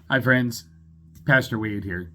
Hi, friends. Pastor Wade here.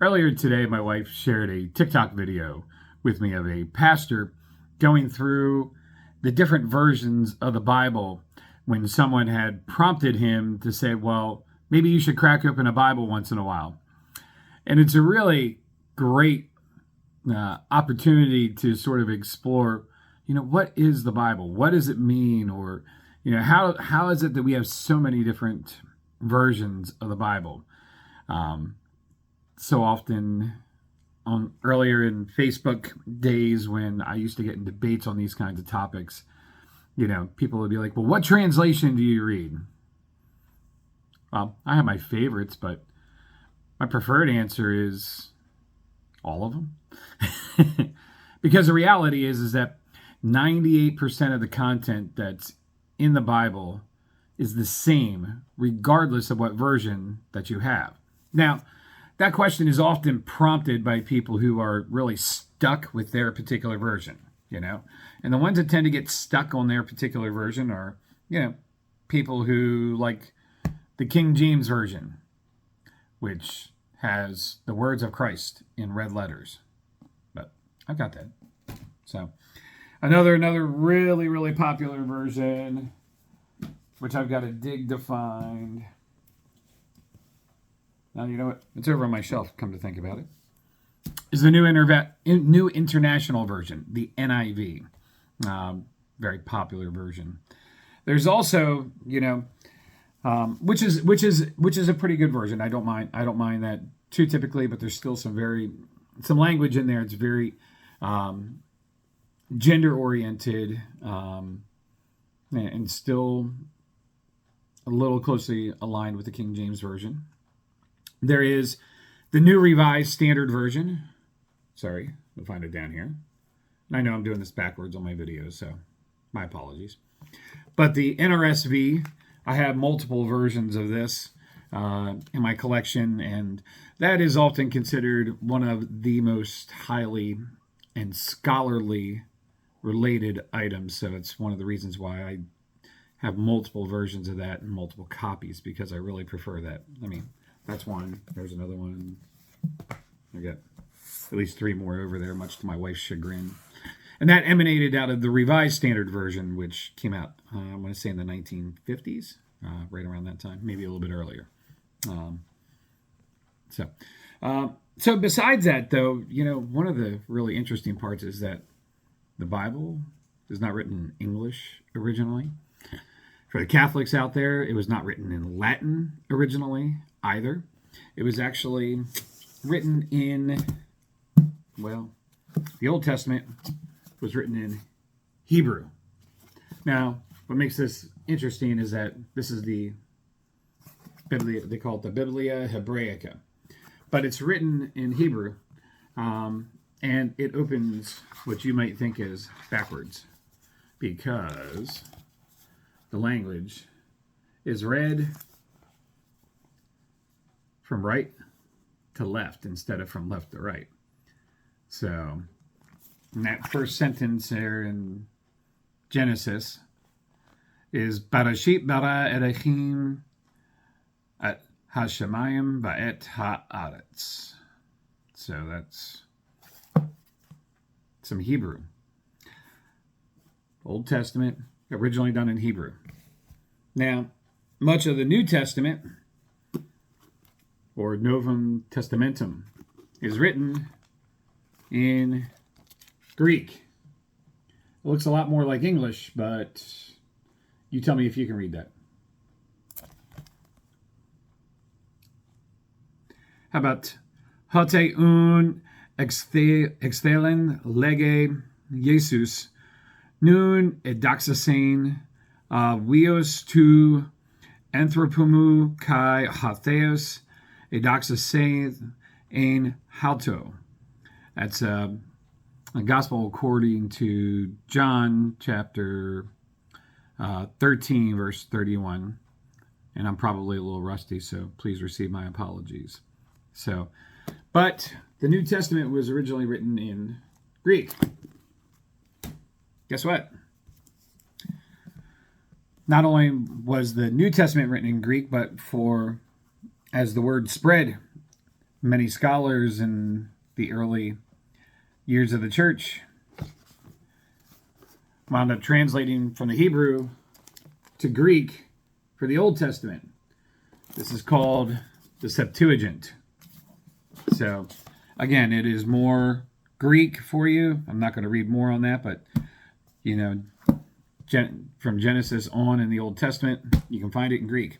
Earlier today, my wife shared a TikTok video with me of a pastor going through the different versions of the Bible when someone had prompted him to say, well, maybe you should crack open a Bible once in a while. And it's a really great opportunity to sort of explore, what is the Bible? What does it mean? Or, how is it that we have so many different versions of the Bible? So often earlier in Facebook days when I used to get in debates on these kinds of topics, people would be like, well, what translation do you read? Well, I have my favorites, but my preferred answer is all of them. Because the reality is that 98% of the content that's in the Bible is the same, regardless of what version that you have. Now, that question is often prompted by people who are really stuck with their particular version, And the ones that tend to get stuck on their particular version are, people who like the King James Version, which has the words of Christ in red letters. But I've got that. So another really, really popular version, which I've got to dig to find. Now, you know what? It's over on my shelf, come to think about it. Is the New International Version, the NIV. Very popular version. There's also, which is a pretty good version. I don't mind that too typically, but there's still some language in there. It's very gender oriented and still a little closely aligned with the King James Version. There is the New Revised Standard Version. Sorry, we'll find it down here. I know I'm doing this backwards on my videos, so my apologies. But the NRSV, I have multiple versions of this in my collection, and that is often considered one of the most highly and scholarly related items. So it's one of the reasons why I have multiple versions of that and multiple copies, because I really prefer that. I mean, that's one. There's another one. I got at least three more over there, much to my wife's chagrin. And that emanated out of the Revised Standard Version, which came out, I want to say, in the 1950s, right around that time, maybe a little bit earlier. So besides that, though, one of the really interesting parts is that the Bible is not written in English originally. For the Catholics out there, it was not written in Latin originally either. It was actually written in, the Old Testament was written in Hebrew. Now, what makes this interesting is that this is the Biblia, they call it the Biblia Hebraica, but it's written in Hebrew, and it opens what you might think is backwards, because the language is read from right to left instead of from left to right. So, in that first sentence there in Genesis is Barashit bara Elohim at Hashemayim va'et haaretz. So that's some Hebrew. Old Testament, originally done in Hebrew. Now, much of the New Testament, or Novum Testamentum, is written in Greek. It looks a lot more like English, but you tell me if you can read that. How about Hote un exthelen lege Jesus nun edaxasein vios tu anthropomu kai hatheos edaxasein ein halto. That's a gospel according to John chapter 13, verse 31. And I'm probably a little rusty, so please receive my apologies. But the New Testament was originally written in Greek. Guess what? Not only was the New Testament written in Greek, but for as the word spread, many scholars in the early years of the church wound up translating from the Hebrew to Greek for the Old Testament. This is called the Septuagint. So, again, it is more Greek for you. I'm not going to read more on that, but, you know, from Genesis on in the Old Testament, you can find it in Greek.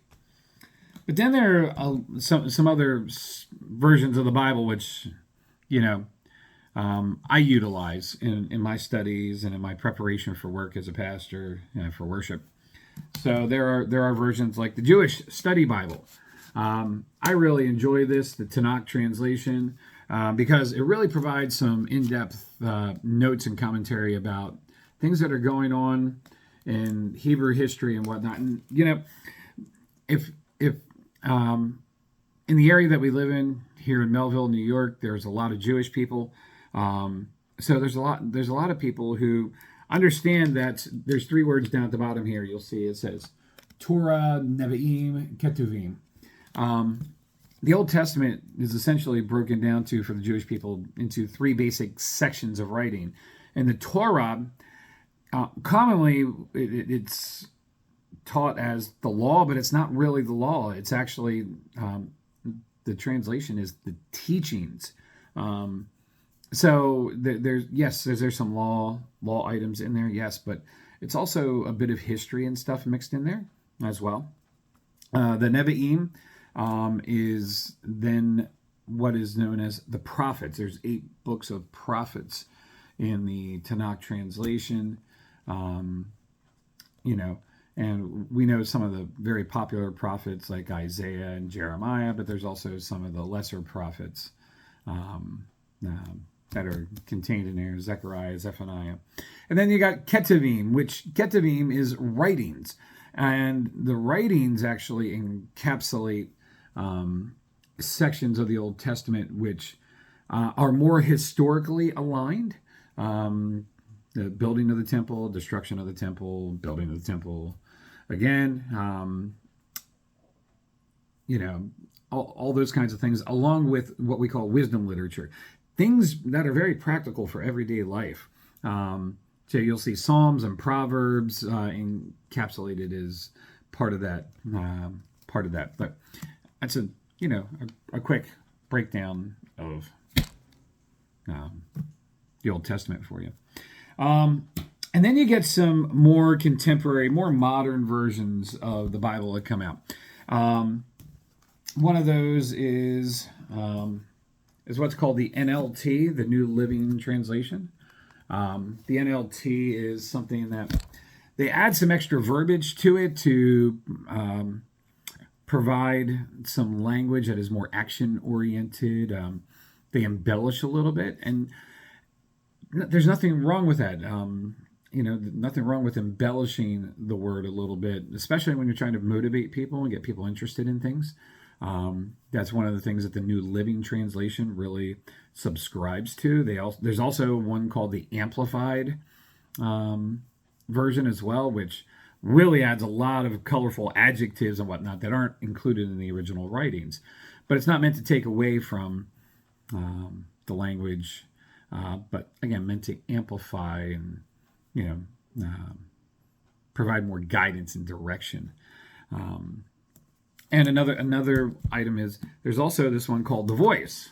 But then there are some other versions of the Bible which, you know, I utilize in my studies and in my preparation for work as a pastor, for worship. So there are versions like the Jewish Study Bible. I really enjoy this, the Tanakh translation, because it really provides some in-depth notes and commentary about things that are going on in Hebrew history and whatnot. And you know, if in the area that we live in here in Melville, New York, there's a lot of Jewish people. So there's a lot of people who understand that there's three words down at the bottom here. You'll see it says Torah, Nevi'im, Ketuvim. The Old Testament is essentially broken down for the Jewish people into three basic sections of writing. And the Torah, commonly it's taught as the law, but it's not really the law. It's actually, the translation is the teachings. So there's some law items in there, yes, but it's also a bit of history and stuff mixed in there as well. The Nevi'im is then what is known as the prophets. There's 8 books of prophets in the Tanakh translation, and we know some of the very popular prophets like Isaiah and Jeremiah, but there's also some of the lesser prophets that are contained in there, Zechariah, Zephaniah. And then you got Ketuvim, which Ketuvim is writings. And the writings actually encapsulate sections of the Old Testament which are more historically aligned. The building of the temple, destruction of the temple, building of the temple again, all those kinds of things, along with what we call wisdom literature. Things that are very practical for everyday life. So you'll see Psalms and Proverbs encapsulated as part of that. But that's a quick breakdown of the Old Testament for you. And then you get some more contemporary, more modern versions of the Bible that come out. One of those is what's called the NLT, the New Living Translation. The NLT is something that they add some extra verbiage to it to provide some language that is more action-oriented. They embellish a little bit, and there's nothing wrong with that. Nothing wrong with embellishing the word a little bit, especially when you're trying to motivate people and get people interested in things. That's one of the things that the New Living Translation really subscribes to. There's also one called the Amplified version as well, which really adds a lot of colorful adjectives and whatnot that aren't included in the original writings. But it's not meant to take away from the language, but again, meant to amplify and provide more guidance and direction. And another item is there's also this one called The Voice.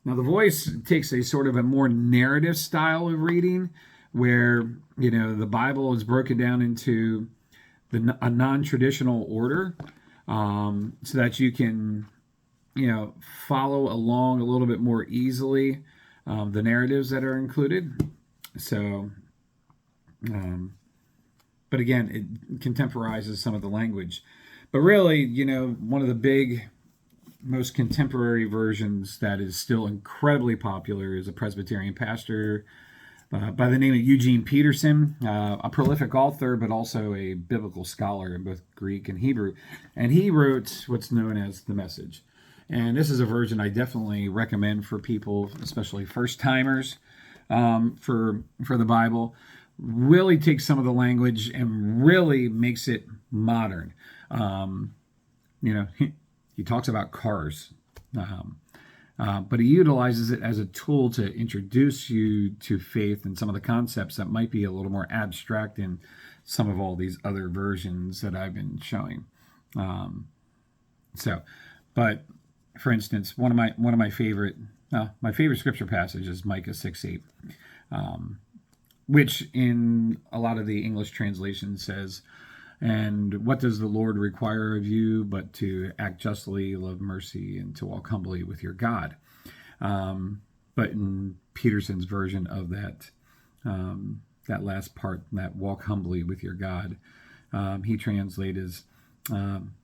Now, The Voice takes a sort of a more narrative style of reading where, the Bible is broken down into a non-traditional order so that you can, follow along a little bit more easily the narratives that are included. So, but again, it contemporizes some of the language. But really, one of the big, most contemporary versions that is still incredibly popular is a Presbyterian pastor by the name of Eugene Peterson, a prolific author, but also a biblical scholar in both Greek and Hebrew. And he wrote what's known as The Message. And this is a version I definitely recommend for people, especially first-timers, for the Bible. Really takes some of the language and really makes it modern. He talks about cars. But he utilizes it as a tool to introduce you to faith and some of the concepts that might be a little more abstract in some of all these other versions that I've been showing. But for instance, one of my favorite scripture passage is Micah 6:8, which in a lot of the English translations says, "And what does the Lord require of you but to act justly, love mercy, and to walk humbly with your God?" But in Peterson's version of that last part, that walk humbly with your God, he translates as,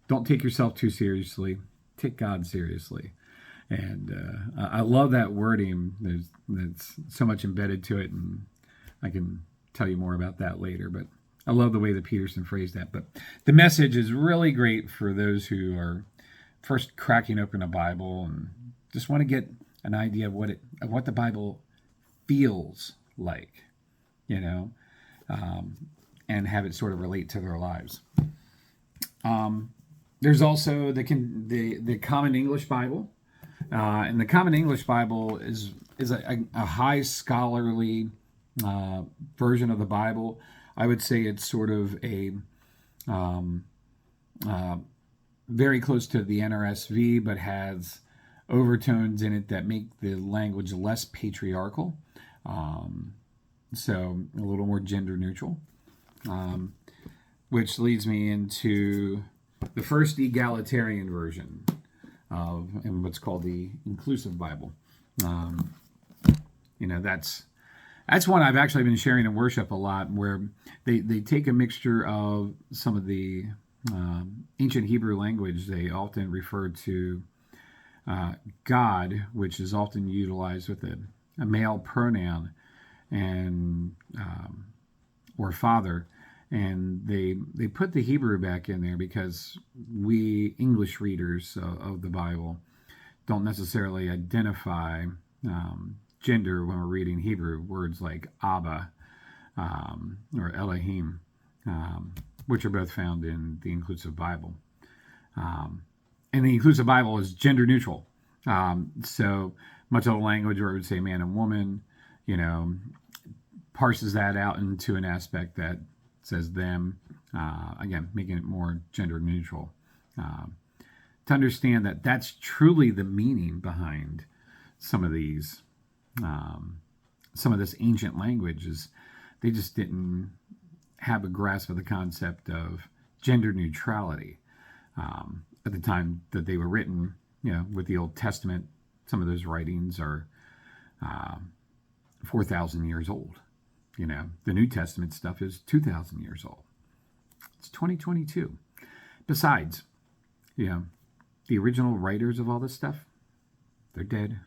"Don't take yourself too seriously. Take God seriously." And I love that wording. There's so much embedded to it, and I can tell you more about that later. But I love the way that Peterson phrased that. But the message is really great for those who are first cracking open a Bible and just want to get an idea of what the Bible feels like, and have it sort of relate to their lives. There's also the Common English Bible, and the Common English Bible is a high scholarly version of the Bible. I would say it's sort of a very close to the NRSV, but has overtones in it that make the language less patriarchal, so a little more gender neutral, which leads me into the first egalitarian version of in what's called the Inclusive Bible. That's one I've actually been sharing in worship a lot, where they take a mixture of some of the ancient Hebrew language. They often refer to God, which is often utilized with a male pronoun, and or father, and they put the Hebrew back in there because we English readers of the Bible don't necessarily identify gender when we're reading Hebrew words like Abba or Elohim, which are both found in the Inclusive Bible. And the Inclusive Bible is gender neutral. So much of the language where it would say man and woman, parses that out into an aspect that says them, again, making it more gender neutral. To understand that that's truly the meaning behind some of these, some of this ancient language is they just didn't have a grasp of the concept of gender neutrality at the time that they were written. With the Old Testament, some of those writings are 4,000 years old. The New Testament stuff is 2,000 years old. It's 2022. Besides, the original writers of all this stuff, they're dead.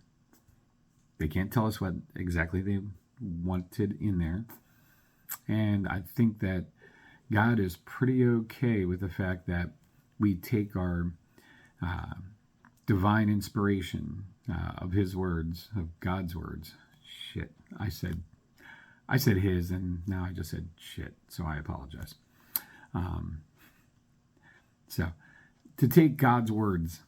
They can't tell us what exactly they wanted in there. And I think that God is pretty okay with the fact that we take our divine inspiration of his words, of God's words. Shit, I said his, and now I just said shit, so I apologize. So to take God's words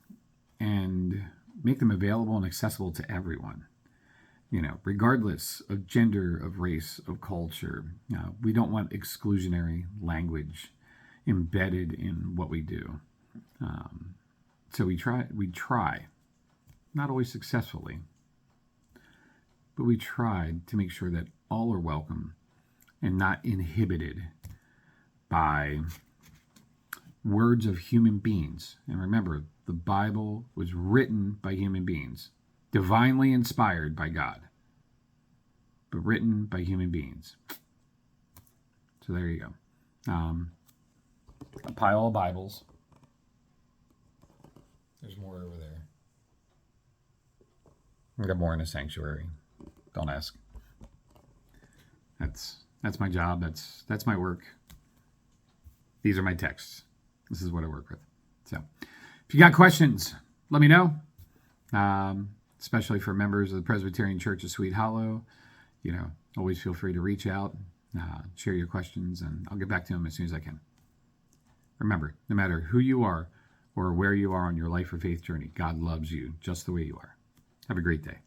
and make them available and accessible to everyone, regardless of gender, of race, of culture. We don't want exclusionary language embedded in what we do. So we try, not always successfully, but we tried to make sure that all are welcome and not inhibited by words of human beings. And remember, the Bible was written by human beings, divinely inspired by God, but written by human beings. So there you go. A pile of Bibles. There's more over there. I got more in the sanctuary. Don't ask. That's my job. That's my work. These are my texts. This is what I work with. So if you got questions, let me know. Especially for members of the Presbyterian Church of Sweet Hollow. Always feel free to reach out, share your questions, and I'll get back to them as soon as I can. Remember, no matter who you are, or where you are on your life or faith journey. God loves you just the way you are. Have a great day.